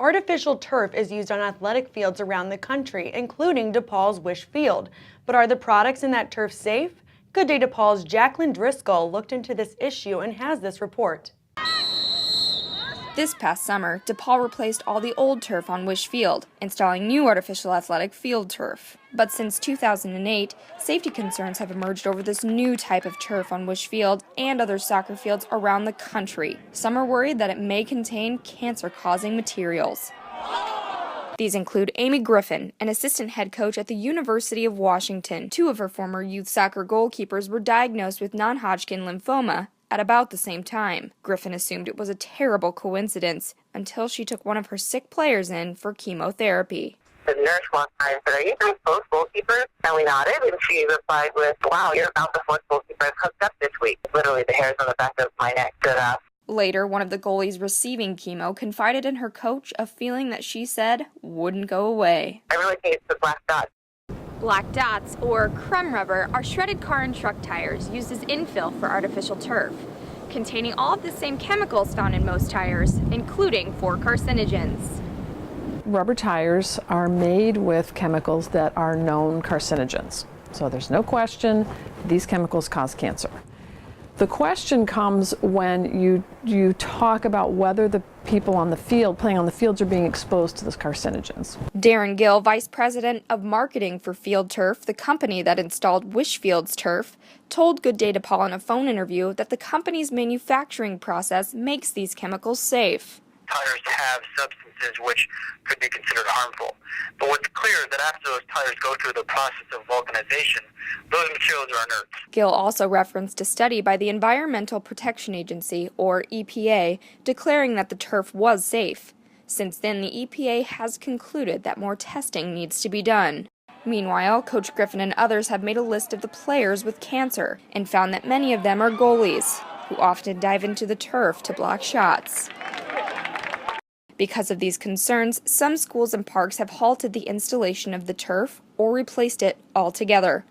Artificial turf is used on athletic fields around the country, including DePaul's Wish Field. But are the products in that turf safe? Good Day DePaul's Jacqueline Driscoll looked into this issue and has this report. This past summer, DePaul replaced all the old turf on Wish Field, installing new artificial athletic field turf. But since 2008, safety concerns have emerged over this new type of turf on Wish Field and other soccer fields around the country. Some are worried that it may contain cancer-causing materials. These include Amy Griffin, an assistant head coach at the University of Washington. Two of her former youth soccer goalkeepers were diagnosed with non-Hodgkin lymphoma at about the same time. Griffin assumed it was a terrible coincidence until she took one of her sick players in for chemotherapy. The nurse walked by and said, "Are you guys both goalkeepers?" And we nodded, and she replied with, "Wow, you're about the fourth goalkeeper I've hooked up this week." Literally, the hairs on the back of my neck stood up. Later, one of the goalies receiving chemo confided in her coach a feeling that she said wouldn't go away. I really think it's the black dots. Black dots, or crumb rubber, are shredded car and truck tires used as infill for artificial turf, containing all of the same chemicals found in most tires, including 4 carcinogens. Rubber tires are made with chemicals that are known carcinogens. So there's no question these chemicals cause cancer. The question comes when you talk about whether the people on the field, playing on the fields, are being exposed to those carcinogens. Darren Gill, Vice President of Marketing for Field Turf, the company that installed Wish Field's turf, told Good Day DePaul in a phone interview that the company's manufacturing process makes these chemicals safe. Tires have substances which could be considered harmful. But what's clear is that after those tires go through the process of vulcanization, those materials are inert. Gill also referenced a study by the Environmental Protection Agency, or EPA, declaring that the turf was safe. Since then, the EPA has concluded that more testing needs to be done. Meanwhile, Coach Griffin and others have made a list of the players with cancer and found that many of them are goalies, who often dive into the turf to block shots. Because of these concerns, some schools and parks have halted the installation of the turf or replaced it altogether.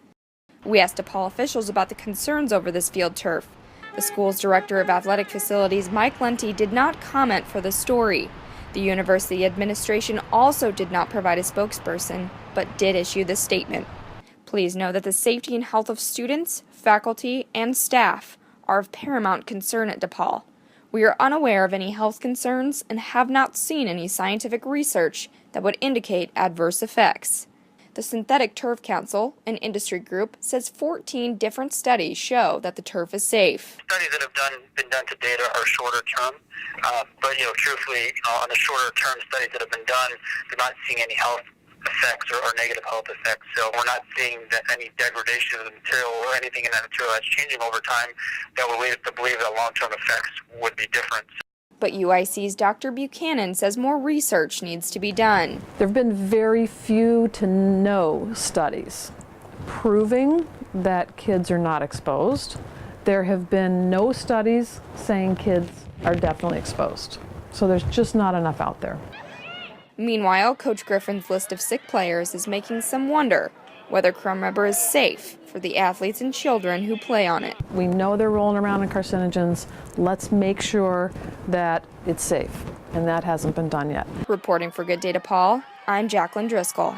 We asked DePaul officials about the concerns over this field turf. The school's director of athletic facilities, Mike Lenti, did not comment for the story. The university administration also did not provide a spokesperson, but did issue this statement. Please know that the safety and health of students, faculty, and staff are of paramount concern at DePaul. We are unaware of any health concerns and have not seen any scientific research that would indicate adverse effects. The Synthetic Turf Council, an industry group, says 14 different studies show that the turf is safe. Studies that have been done to date are shorter term, but truthfully, on the shorter term studies that have been done, they're not seeing any health effects or negative health effects. So we're not seeing that any degradation of the material or anything in that material that's changing over time that would lead us to believe that long-term effects would be different. But UIC's Dr. Buchanan says more research needs to be done. There have been very few to no studies proving that kids are not exposed. There have been no studies saying kids are definitely exposed. So there's just not enough out there. Meanwhile, Coach Griffin's list of sick players is making some wonder whether crumb rubber is safe for the athletes and children who play on it. We know they're rolling around in carcinogens. Let's make sure that it's safe, and that hasn't been done yet. Reporting for Good Day DePaul, I'm Jacqueline Driscoll.